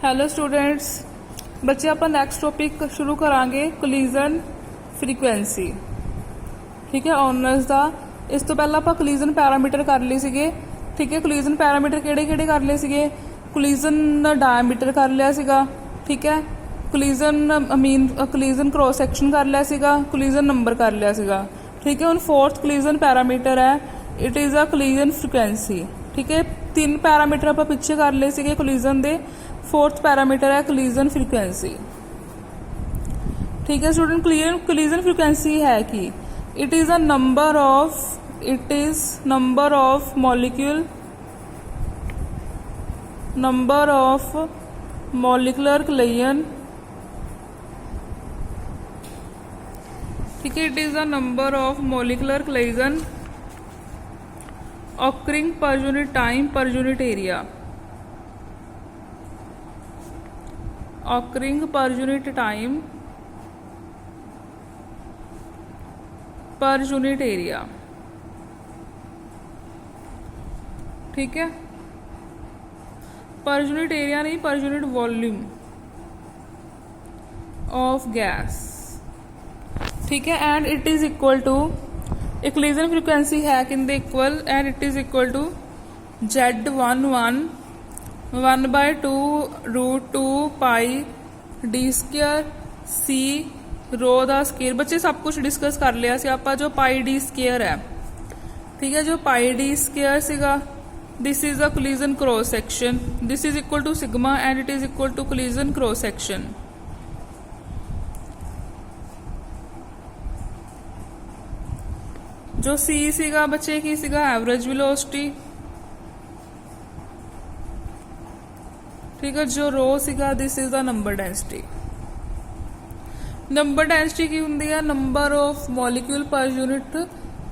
Hello students, ਬੱਚੇ ਆਪਾਂ next topic ਸ਼ੁਰੂ ਕਰਾਂਗੇ ਕੋਲੀਜ਼ਨ ਫ੍ਰੀਕੁਐਂਸੀ। ਠੀਕ ਹੈ, ਓਨਰਸ ਦਾ। ਇਸ ਤੋਂ ਪਹਿਲਾਂ ਆਪਾਂ ਕੋਲੀਜ਼ਨ ਪੈਰਾਮੀਟਰ ਕਰ ਲਏ ਸੀਗੇ। ਠੀਕ ਹੈ, ਕੋਲੀਜ਼ਨ ਪੈਰਾਮੀਟਰ ਕਿਹੜੇ ਕਿਹੜੇ ਕਰ ਲਏ ਸੀਗੇ? ਕੋਲੀਜ਼ਨ ਡਾਇਮੀਟਰ ਕਰ ਲਿਆ ਸੀਗਾ। ਠੀਕ ਹੈ, ਕੋਲੀਜ਼ਨ ਕ੍ਰੋਸ ਸੈਕਸ਼ਨ ਕਰ ਲਿਆ ਸੀਗਾ, ਕੋਲੀਜ਼ਨ ਨੰਬਰ ਕਰ ਲਿਆ ਸੀਗਾ। ਠੀਕ ਹੈ, ਹੁਣ ਫੋਰਥ ਕੋਲੀਜ਼ਨ ਪੈਰਾਮੀਟਰ ਹੈ, ਇਟ ਇਜ਼ ਅ ਕੋਲੀਜ਼ਨ ਫ੍ਰੀਕੁਐਂਸੀ। ਠੀਕ ਹੈ, 3 ਪੈਰਾਮੀਟਰ ਆਪਾਂ ਪਿੱਛੇ ਕਰ ਲਏ ਸੀਗੇ ਕੋਲੀਜ਼ਨ ਦੇ। फोर्थ पैरामीटर है कोलिजन फ्रीक्वेंसी। ठीक है स्टूडेंट, कोलिजन फ्रीक्वेंसी है कि it is a number of molecular collision. ठीक है, it is a number of molecular collision occurring per unit time per unit area। occurring per unit time per unit area। ठीक है, per unit area नहीं, per unit volume of gas. ठीक है, and it is equal to collision frequency है किंदे equal, and it is equal to Z11 1/2 √2 pi d square c rho दा square. बच्चे सब कुछ डिस्कस कर लिया सी आपां, जो पाई डी स्केयर है। ठीक है, जो pi d square sigma, this is a collision cross section, this is equal to sigma and it is equal to collision cross section. जो सी सीगा बच्चे की सीगा एवरेज वेलोसिटी। ठीक है, जो रो सीगा this is the number density. Number density की होंगी है number of molecule per unit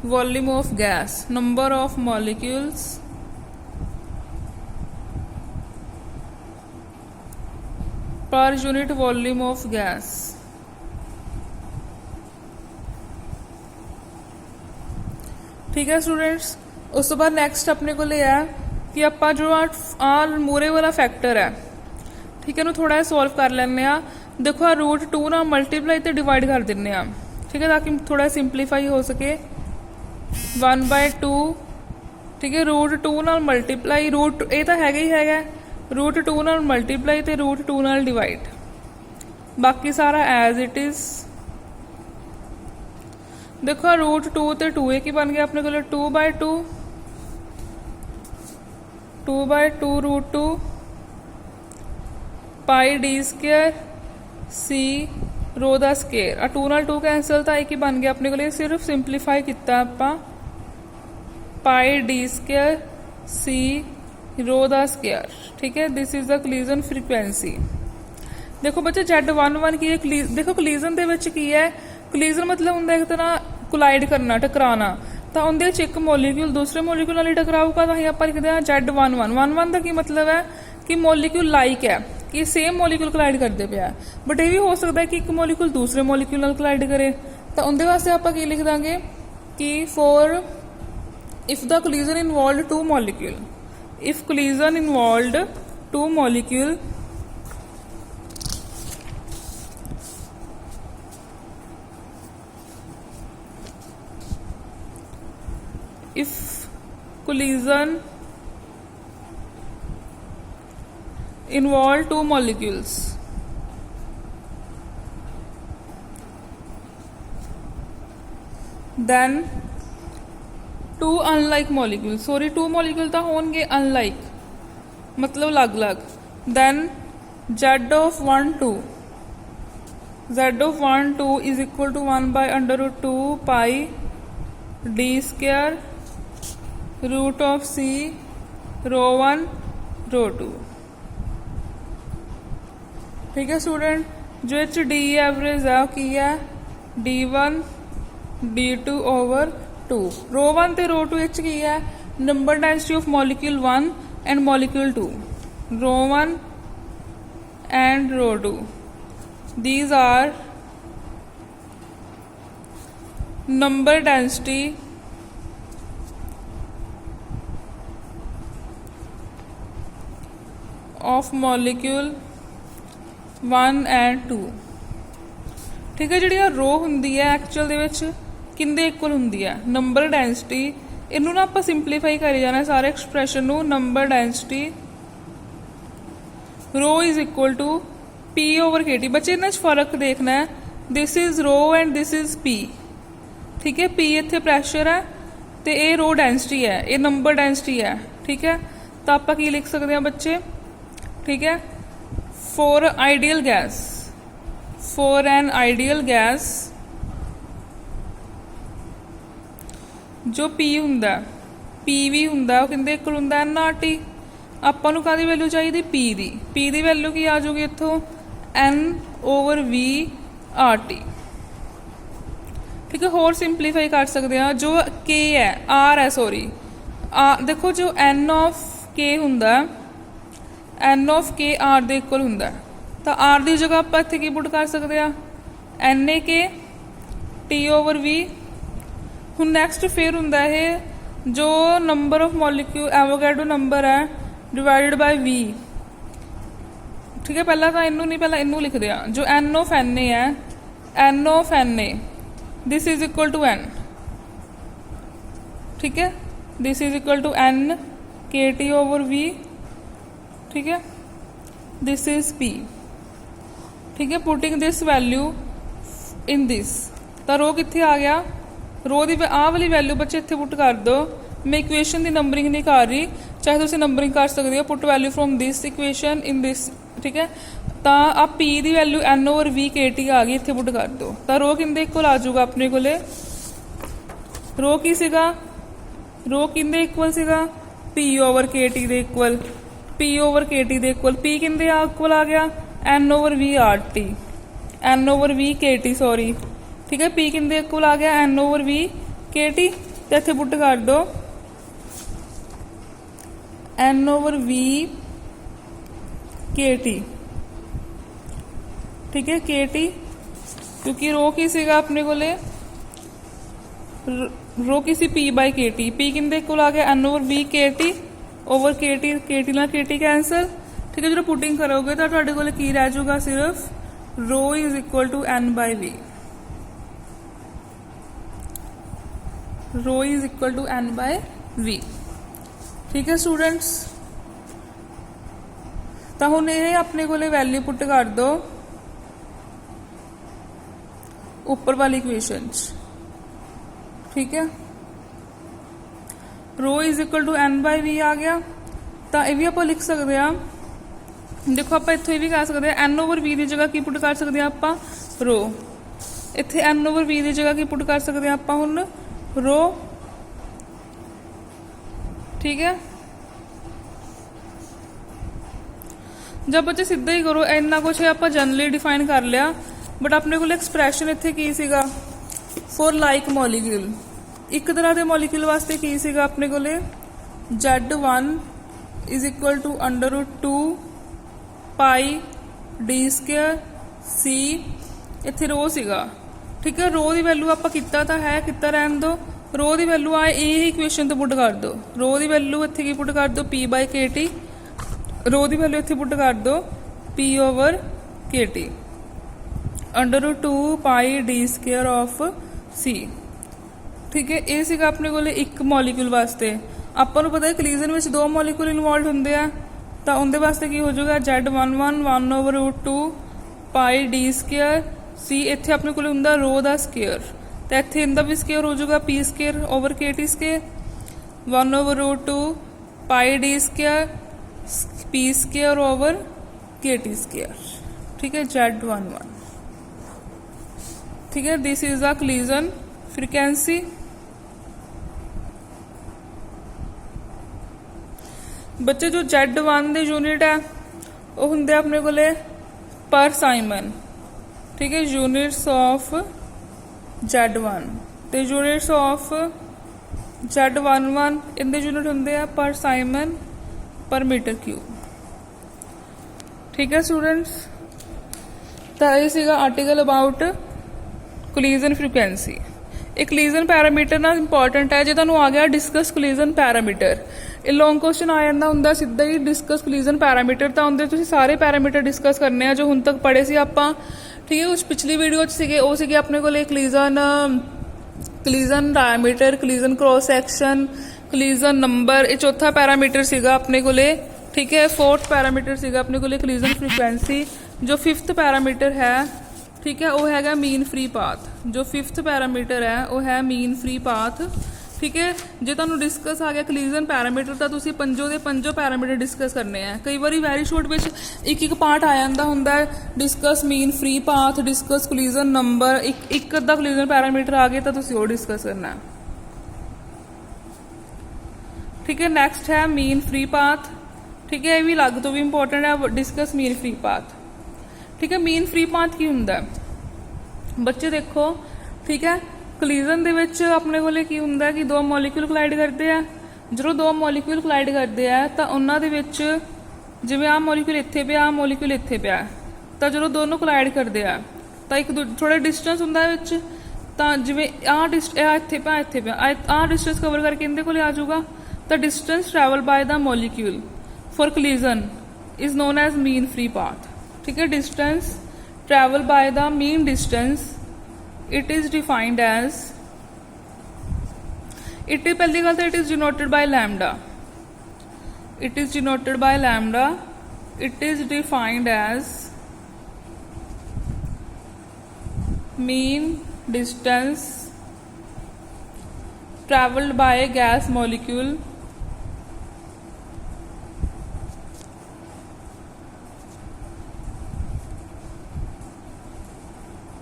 volume of gas. Number of molecules per unit volume of gas. ठीक है स्टूडेंट्स, उस तो बाद नैक्सट अपने को लिया है कि ਆਪਾਂ जो आ मूरे वाला फैक्टर है, ठीक है, ਨੂੰ थोड़ा सॉल्व कर लेने आ। देखो √2 ਨਾਲ मल्टीप्लाई तो डिवाइड कर देने आ। ठीक है, ताकि थोड़ा सिंपलीफाई हो सके। 1/2। ठीक है, √2 ਨਾਲ मल्टीप्लाई ये तो हैगा ही हैगा, √2 ਨਾਲ मल्टीप्लाई तो √2 ਨਾਲ डिवाइड, बाकी सारा एज इट इज। देखो √2 तो 2 की बन गया अपने को 2/2 √2 pi d square c rho दा स्केयर। 2 नाल 2 कैंसल था, एक ही बन गया अपने को। सिर्फ सिंपलीफाई किया आपां, पाई डी स्केयर सी रो दा स्केयर। ठीक है, this is the collision frequency. देखो बच्चे Z11 की है, देखो कोलिजन दे विच की है, कोलिजन मतलब हुंदा एक तरह कोलाइड करना, टकराना। तो उनके एक मॉलिक्यूल दूसरे मॉलिक्यूल नाल टकराऊगा, तो असीं आपां लिखदे हां Z11। 11 का की मतलब है कि मॉलिक्यूल लाइक है, कि सेम मॉलिक्यूल कोलाइड करते पे। बट ये भी हो सकता है कि एक मॉलिक्यूल दूसरे मॉलिक्यूल नाल कोलाइड करे। तो उनके वास्ते आपां की लिख दांगे कि for if the collision involved 2 molecule, if collision involved 2 molecule if collision involve 2 molecules, then 2 unlike molecules, sorry 2 molecule तो होंगे unlike, मतलब अलग अलग, then Z12 is equal to 1/√2 pi d square √C रो1 रो2। ठीक है स्टूडेंट, जो इच डी एवरेज है की है D1 D2/2। रो1 ते रो2 इच की है number density of molecule 1 and molecule 2। रो1 एंड रो2, these are number density of molecule 1 and 2। ਠੀਕ ਹੈ, ਜਿਹੜੀ ਆ ਰੋ ਹੁੰਦੀ ਹੈ ਐਕਚੁਅਲ ਦੇ ਵਿੱਚ ਕਿੰਦੇ ਇਕੁਅਲ ਹੁੰਦੀ ਹੈ, ਨੰਬਰ ਡੈਂਸਿਟੀ। ਇਹਨੂੰ ਨਾ ਆਪਾਂ ਸਿੰਪਲੀਫਾਈ ਕਰੀ ਜਾਣਾ ਸਾਰੇ ਐਕਸਪ੍ਰੈਸ਼ਨ ਨੂੰ। Number density rho is equal to P over K T. ਬੱਚੇ ਇਹਨਾਂ 'ਚ ਫਰਕ ਦੇਖਣਾ ਹੈ, this is rho and this is P. ਠੀਕ ਹੈ, ਪੀ ਇੱਥੇ ਪ੍ਰੈਸ਼ਰ ਹੈ ਤੇ ਇਹ ਰੋ ਡੈਂਸਿਟੀ ਹੈ, ਇਹ ਨੰਬਰ ਡੈਂਸਿਟੀ ਹੈ। ਠੀਕ ਹੈ, ਤਾਂ ਆਪਾਂ ਕੀ ਲਿਖ ਸਕਦੇ ਹਾਂ ਬੱਚੇ? ਠੀਕ ਹੈ, for ideal gas, for an ideal gas जो पी हुंदा पी भी हुंदा वो किंदे इक्वल हुंदा NRT। ਆਪਾਂ ਨੂੰ ਕਾਹਦੀ ਵੈਲਿਊ ਚਾਹੀਦੀ? ਪੀ ਦੀ ਵੈਲਿਊ ਕੀ ਆ ਜਾਊਗੀ ਇੱਥੋਂ? N/V/RT। ਠੀਕ ਹੈ, ਹੋਰ ਸਿੰਪਲੀਫਾਈ ਕਰ ਸਕਦੇ ਹਾਂ। ਜੋ K ਹੈ, R ਹੈ ਸੌਰੀ, ਦੇਖੋ ਜੋ N ऑफ K ਹੁੰਦਾ, N ऑफ K R ਦੇ ਇਕੁਅਲ ਹੁੰਦਾ, ਤਾਂ R ਦੀ ਜਗ੍ਹਾ ਆਪਾਂ ਇੱਥੇ ਕੀ ਪੁੱਟ ਕਰ ਸਕਦੇ ਆ? NaK T/V। ਹੁਣ ਨੈਕਸਟ ਫਿਰ ਹੁੰਦਾ ਇਹ ਜੋ ਨੰਬਰ ਆਫ ਮੋਲੀਕਿਊਲ ਐਵੋਗੈਡਰੋ ਨੰਬਰ ਹੈ ਡਿਵਾਈਡਡ ਬਾਈ V। ਠੀਕ ਹੈ, ਪਹਿਲਾਂ ਤਾਂ ਇਹਨੂੰ ਨਹੀਂ, ਪਹਿਲਾਂ ਇਹਨੂੰ ਲਿਖਦੇ ਆ। ਜੋ N of Na ਹੈ, N of Na this is equal to N। ठीक है, this is equal to N KT/V। ठीक है, दिस इज P। ठीक है, putting this value in this, तो रो कितने आ गया? रो की आह वाली वैल्यू बच्चे इतने पुट कर दो। मैं इक्वेशन की नंबरिंग नहीं कर रही, चाहे तुम नंबरिंग कर सकते हो। Put value from this equation in this. ठीक है, तो आ P की वैल्यू N/V KT आ गई, इतने पुट कर दो, तो रो किंदे इक्वल आ जाऊगा अपने को? रो की सीगा? रो किंदे इक्वल सीगा? P/KT दे इक्वल, P/KT दे इक्वल। P किंदे इक्वल आ गया? N/V/RT, N/V KT sorry. ठीक है, P किंदे इक्वल आ गया? N/V KT। तो इतने पुट कर दो N/V KT। ठीक है, KT, क्योंकि रो की सीगा अपने को रो की सी P/KT। P किंदे इक्वल आ गया? N/V KT over KT, KT ना KT कैंसल। ठीक है, जो पुटिंग करोगे तो तुहाडे कोल की रह जाऊगा? सिर्फ rho is equal to N/V। Rho is equal to N/V। ठीक है स्टूडेंट्स, तो हुण ये अपने को वैल्यू पुट कर दो ऊपर वाली इक्वेशन। ठीक है, रो इज इक्वल टू N/V आ गया, तो यह भी आप लिख सकते हैं। देखो आप इतों भी कर सकते हैं, N/V की जगह की पुट कर सकते हैं आप? रो। इत्थे N/V की जगह की पुट कर सकते हैं आप हुण? रो। ठीक है, जब बच्चे सीधा ही करो, इन्ना कुछ आप जनरली डिफाइन कर लिया, बट अपने को एक्सप्रैशन इत्थे की सीगा? For like molecule. एक तरह के मॉलीक्यूल वास्ते की सीगा अपने को? Z1 is equal to √2 pi d² C। इत्थे रो सीगा। ठीक है, रो की वैल्यू आप किता तो है, किता रहन दो। रो की वैल्यू आए यही इक्वेशन तो पुट कर दो। रो की वैल्यू इत्थे की पुट कर दो? P/KT। रो की वैल्यू इत्थे पुट कर दो P/KT √2 pi d² of C। ठीक है, ये सीगा अपने को एक मॉलीक्यूल वास्ते। आपां नूं पता है कलीजन में 2 मॉलीक्यूल इनवॉल्व होंदे आ, तो उनके वास्ते की हो जाएगा? Z11 1/√2 पाई d² C। इत्थे अपने को हुंदा रो दा स्केयर, तो इत्थे इनका भी स्केयर हो जाएगा P/KT²। 1/√2 पाई d² P²/KT²। ठीक है, Z11। ठीक है, दिस इज द कलीजन फ्रीक्वेंसी। बच्चे जो Z1 के यूनिट है वो होंगे अपने को पर साइमन। ठीक है, यूनिट्स ऑफ Z1 तो यूनिट्स ऑफ Z11 इनके यूनिट होंगे पर साइमन पर मीटर क्यूब। ठीक है स्टूडेंट्स, तो ये सीगा आर्टिकल अबाउट कोलिजन फ्रीक्वेंसी। एक कोलिजन पैरामीटर ना इंपॉर्टेंट है, जो तुहानूं आ गया डिस्कस कोलिजन पैरामीटर। ਇਹ ਲੌਂਗ ਕੁਐਸਚਨ ਆ ਜਾਂਦਾ ਹੁੰਦਾ ਸਿੱਧਾ ਹੀ ਡਿਸਕਸ ਕੋਲੀਜਨ ਪੈਰਾਮੀਟਰ, ਤਾਂ ਉਹਦੇ ਤੁਸੀਂ ਸਾਰੇ ਪੈਰਾਮੀਟਰ ਡਿਸਕਸ ਕਰਨੇ ਆ ਜੋ ਹੁਣ ਤੱਕ ਪੜ੍ਹੇ ਸੀ ਆਪਾਂ। ਠੀਕ ਹੈ, ਕੁਛ ਪਿਛਲੀ ਵੀਡੀਓ 'ਚ ਸੀਗੇ, ਉਹ ਸੀਗੇ ਆਪਣੇ ਕੋਲ collision diameter, collision cross section, collision number, ਇਹ ਚੌਥਾ ਪੈਰਾਮੀਟਰ ਸੀਗਾ ਆਪਣੇ ਕੋਲੇ। ਠੀਕ ਹੈ, फोर्थ ਪੈਰਾਮੀਟਰ ਸੀਗਾ ਆਪਣੇ ਕੋਲੇ ਕੋਲੀਜਨ ਫ੍ਰੀਕੁਐਂਸੀ। ਜੋ 5th ਪੈਰਾਮੀਟਰ ਹੈ, ਠੀਕ ਹੈ, ਉਹ ਹੈਗਾ ਮੀਨ ਫ੍ਰੀ ਪਾਥ। ਜੋ 5th ਪੈਰਾਮੀਟਰ ਹੈ ਉਹ ਹੈ ਮੀਨ ਫ੍ਰੀ ਪਾਥ। ਠੀਕ ਹੈ, ਜੇ ਤੁਹਾਨੂੰ ਡਿਸਕਸ ਆ ਗਿਆ ਕੋਲੀਜਨ ਪੈਰਾਮੀਟਰ ਤਾਂ ਤੁਸੀਂ ਪੰਜੋ ਦੇ ਪੰਜੋ ਪੈਰਾਮੀਟਰ ਡਿਸਕਸ ਕਰਨੇ ਆ। ਕਈ ਵਾਰੀ ਵੈਰੀ ਸ਼ੋਰਟ ਵਿੱਚ ਇੱਕ ਪਾਰਟ ਆ ਜਾਂਦਾ ਹੁੰਦਾ discuss mean free path, discuss collision number, ਇੱਕ ਅੱਧਾ ਕੋਲੀਜਨ ਪੈਰਾਮੀਟਰ ਆ ਗਏ ਤਾਂ ਤੁਸੀਂ ਉਹ ਡਿਸਕਸ ਕਰਨਾ ਹੈ। ਠੀਕ ਹੈ, ਨੈਕਸਟ ਹੈ ਮੀਨ ਫ੍ਰੀ ਪਾਥ। ਠੀਕ ਹੈ, ਇਹ ਵੀ ਅਲੱਗ ਤੋਂ ਵੀ ਇੰਪੋਰਟੈਂਟ ਹੈ, ਡਿਸਕਸ ਮੀਨ ਫ੍ਰੀ ਪਾਥ। ਠੀਕ ਹੈ, ਮੀਨ ਫ੍ਰੀ ਪਾਥ ਕੀ ਹੁੰਦਾ ਬੱਚੇ ਦੇਖੋ। ਠੀਕ ਹੈ, ਕੋਲੀਜਨ ਦੇ ਵਿੱਚ ਆਪਣੇ ਕੋਲੇ ਕੀ ਹੁੰਦਾ ਕਿ ਦੋ ਮੋਲੀਕਿਊਲ ਕੋਲਾਈਡ ਕਰਦੇ ਆ। ਜਦੋਂ ਦੋ ਮੋਲੀਕਿਊਲ ਕੋਲਾਈਡ ਕਰਦੇ ਆ ਤਾਂ ਉਹਨਾਂ ਦੇ ਵਿੱਚ ਜਿਵੇਂ ਆਹ ਮੋਲੀਕਿਊਲ ਇੱਥੇ ਪਿਆ, ਆਹ ਮੋਲੀਕਿਊਲ ਇੱਥੇ ਪਿਆ, ਤਾਂ ਜਦੋਂ ਦੋਨੋਂ ਕੋਲਾਈਡ ਕਰਦੇ ਆ ਤਾਂ ਇੱਕ ਥੋੜਾ ਡਿਸਟੈਂਸ ਹੁੰਦਾ ਵਿੱਚ, ਤਾਂ ਜਿਵੇਂ ਇੱਥੇ ਪਿਆ ਆਹ ਡਿਸਟੈਂਸ ਕਵਰ ਕਰਕੇ ਇਹਦੇ ਕੋਲੇ ਆ ਜਾਊਗਾ, ਤਾਂ distance travel ਬਾय the molecule for collision is known as mean free path। ठीक है, distance travel by the mean distance, it is defined as, पहली गल तो it is denoted by lambda, it is denoted by lambda, it is defined as mean distance traveled by a gas molecule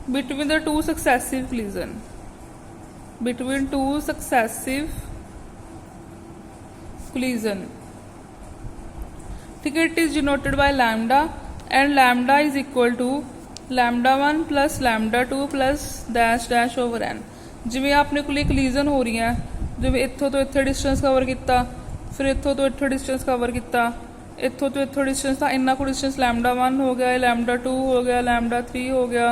between the two successive collision, between two successive collision। ठीक है, it is denoted by lambda and lambda is equal to lambda 1 plus lambda 2 plus dash dash over n। जिवें अपने कोल collision हो रही है, जिवें इत्थों तो इत्थे डिस्टेंस कवर किया, फिर इत्थों तो इत्थे डिस्टेंस कवर किया, इत्थों तो इत्थों डिस्टेंस था, इन्ना को डिस्टेंस लैम्डा 1 हो गया, लैम्डा 2 हो गया, लैम्डा 3 हो गया,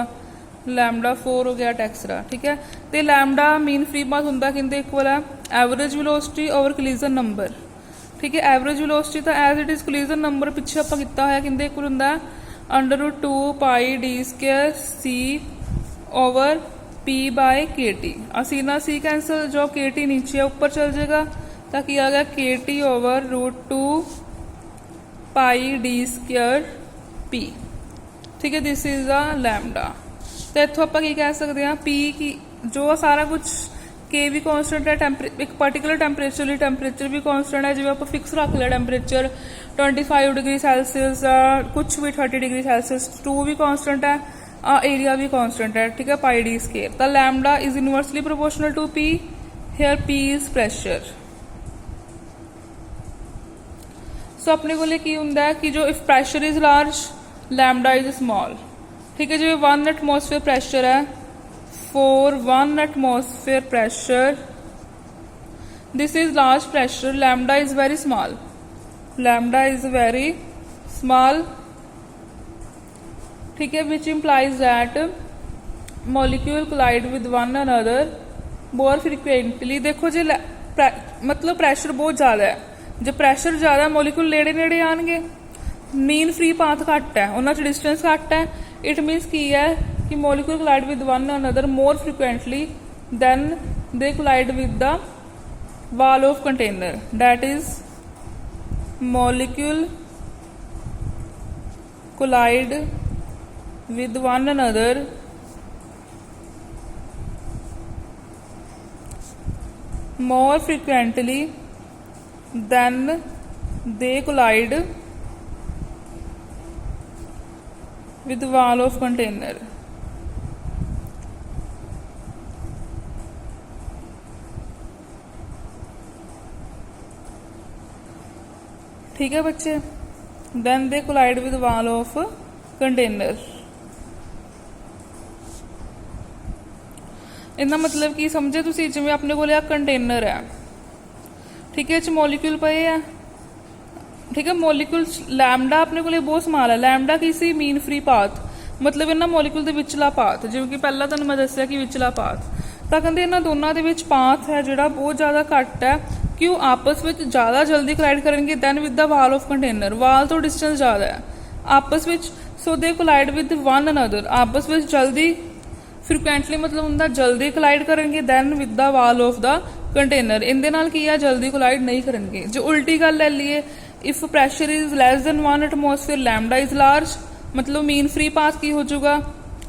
लैम्डा 4 हो गया, टैक्सरा। ठीक है, तो लैम्डा मीन फ्री पाथ हुंदा किंदे इक्वल है average velocity over collision number. ठीक है, एवरेज वेलोसिटी तो as it is collision number पिछे आपां कीता होया किंदे इक्वल हुंदा √2 pi d square C over P by K T. असी ना सी कैंसल, जो के टी नीचे है ऊपर चल जाएगा, तो की आ गया के T over √2 pi d square P. ठीक है, दिस इज अ लैम्डा। तो इतों आप कह सकते हैं पी की जो सारा कुछ के भी कॉन्स्टेंट है, एक पर्टिकुलर टैंपरेचर लिए टैंपरेचर भी कॉन्स्टेंट है, जिवें आप फिक्स रख लिया टैंपरेचर 25 डिग्री सैल्सियस, कुछ भी 30 डिग्री सैल्सियस, 2 भी कॉन्स्टेंट है, एरिया भी कॉन्स्टेंट है। ठीक है, पाई डी स्केयर। तो lambda is inversely proportional to p, here p is pressure. So अपने को की हुंदा है कि जो if pressure is large lambda is small. ठीक है, जो 1 एटमोसफेयर प्रेशर है, for 1 atmosphere pressure this is large pressure, lambda is very small, lambda is very small. ठीक है, which implies that molecule collide with one another more frequently. देखो जी मतलब pressure बहुत ज़्यादा है, जो प्रेशर ज़्यादा मॉलिक्यूल नेड़े नेड़े आएंगे, मीन फ्री पाथ घट है, उन्होंने डिस्टेंस घट है। इट मीनस की है कि molecule collide with one another more frequently than they collide with the wall of container, that is molecule collide with one another more frequently than they collide with wall of container। ठीक है बच्चे, then they collide with wall of container। इनका मतलब की समझे तुसी, जिवें अपने को कंटेनर है, ठीक है, मॉलिक्यूल पे है। ठीक है, मॉलिक्यूल लैम्डा अपने को बहुत स्मॉल है, लैम्डा की सी मीन फ्री पाथ, मतलब इन्होंने मॉलिक्यूल के विचला पाथ, जिवें कि पहला तुहानूं मैं दस्सिया कि विचला पाथ, तो कहते इन्होंने दोनों के विच पाथ है जिहड़ा बहुत ज़्यादा घट है, ਕਿ ਉਹ ਆਪਸ ਵਿੱਚ ਜ਼ਿਆਦਾ ਜਲਦੀ ਕੋਲਾਈਡ ਕਰਨਗੇ than with the wall of container. Wall ਤੋਂ ਡਿਸਟੈਂਸ ਜ਼ਿਆਦਾ ਹੈ ਆਪਸ ਵਿੱਚ, ਸੋ they collide with one another, ਆਪਸ ਵਿੱਚ ਜਲਦੀ, ਫ੍ਰੀਕੁਐਂਟਲੀ ਮਤਲਬ ਹੁੰਦਾ ਜਲਦੀ ਕੋਲਾਈਡ ਕਰਨਗੇ than with the wall of the container. ਇਹਦੇ ਨਾਲ ਕੀ ਆ, ਜਲਦੀ ਕੋਲਾਈਡ ਨਹੀਂ ਕਰਨਗੇ। ਜੇ ਉਲਟੀ ਗੱਲ ਲੈ ਲਈਏ, if pressure is less than 1 atmosphere lambda is large, ਮਤਲਬ ਮੀਨ ਫ੍ਰੀ ਪਾਥ ਕੀ ਹੋ ਜਾਊਗਾ,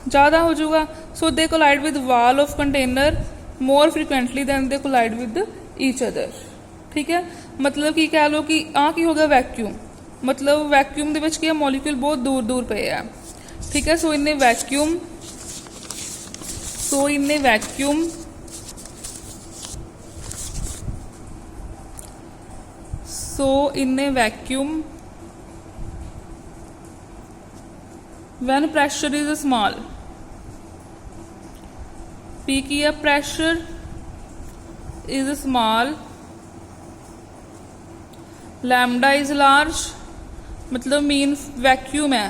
ਜ਼ਿਆਦਾ ਹੋ ਜਾਊਗਾ। So they collide with wall of container more frequently than they collide with each other. ਠੀਕ ਹੈ, ਮਤਲਬ ਕੀ ਕਹਿ ਲਓ ਕਿ ਆਹ ਕੀ ਹੋ ਗਿਆ, ਵੈਕਿਊਮ। ਮਤਲਬ ਵੈਕਿਊਮ ਦੇ ਵਿੱਚ ਕੀ ਹੈ, ਮੋਲੀਕਿਊਲ ਬਹੁਤ ਦੂਰ ਦੂਰ ਪਏ ਆ। ਠੀਕ ਹੈ, ਸੋ ਇਨ vacuum when pressure is small, P की है, pressure is small, lambda is large, मतलब मीन वैक्यूम है,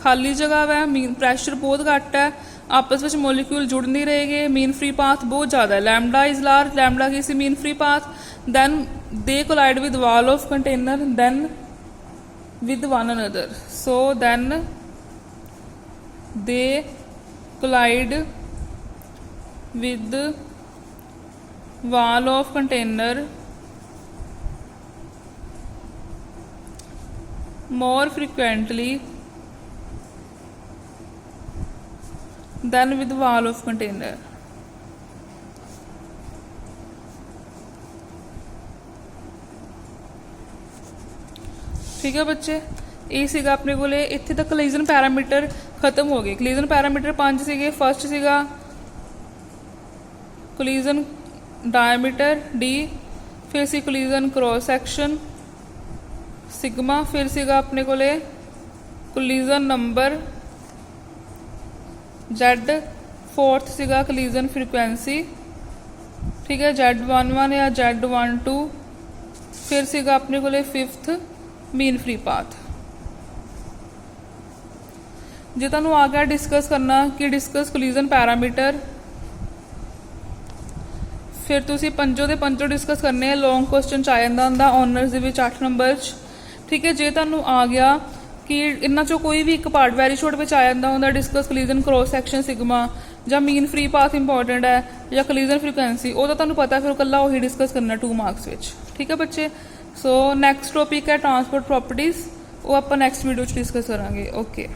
खाली जगह है, मीन प्रैशर बहुत घट है, आपस में मोलिक्यूल जुड़ नहीं रहेंगे, मीन फ्री पाथ बहुत ज़्यादा है। लैमडा इज लार्ज, लैमडा की सी mean free path, then they collide with wall of container, then with one another. So then they collide with wall of container more frequently than with wall of container। ठीक है बच्चे, ਇਹ ਸੀਗਾ ਆਪਣੇ ਕੋਲੇ। ਇੱਥੇ ਤੱਕ ਕੋਲੀਜ਼ਨ ਪੈਰਾਮੀਟਰ ਖਤਮ ਹੋ ਗਏ। ਕੋਲੀਜ਼ਨ ਪੈਰਾਮੀਟਰ 5 ਸੀਗੇ। ਫਸਟ ਸੀਗਾ ਕੋਲੀਜ਼ਨ ਡਾਇਮੀਟਰ d, ਫਿਰ ਸੀ ਕੋਲੀਜ਼ਨ ਕ੍ਰੋਸ ਸੈਕਸ਼ਨ सिग्मा, फिर सीगा अपने कोले कोलिजन नंबर Z, फोर्थ सीगा कोलिजन फ्रीक्वेंसी। ठीक है, Z11 या Z12, फिर सीगा अपने कोले फिफ्थ मीन फ्री पाथ। जे तुहानू आ गया डिस्कस करना कि डिस्कस कोलिजन पैरामीटर, फिर तुसी पंजों दे पंजों डिस्कस करने। लॉन्ग क्वेश्चन च आ जांदा हुंदा ऑनर्स दे विच 8 नंबर च। ठीक है, जे तुहानू आ गया कि इन्हां चों कोई भी एक पार्ट वेरी शॉर्ट विच आ जांदा हुंदा, discuss collision cross section sigma, ਜਾਂ मीन फ्री पाथ इंपॉर्टेंट है, या कोलिजन फ्रीक्वेंसी, वो तो तुहानू पता फिर कल्ला वही डिस्कस करना 2 मार्क्स विच। ठीक है बच्चे, सो नैक्सट टॉपिक है ट्रांसपोर्ट प्रॉपर्टीज़, वो आपां नैक्सट वीडियो च डिस्कस करांगे। ओके।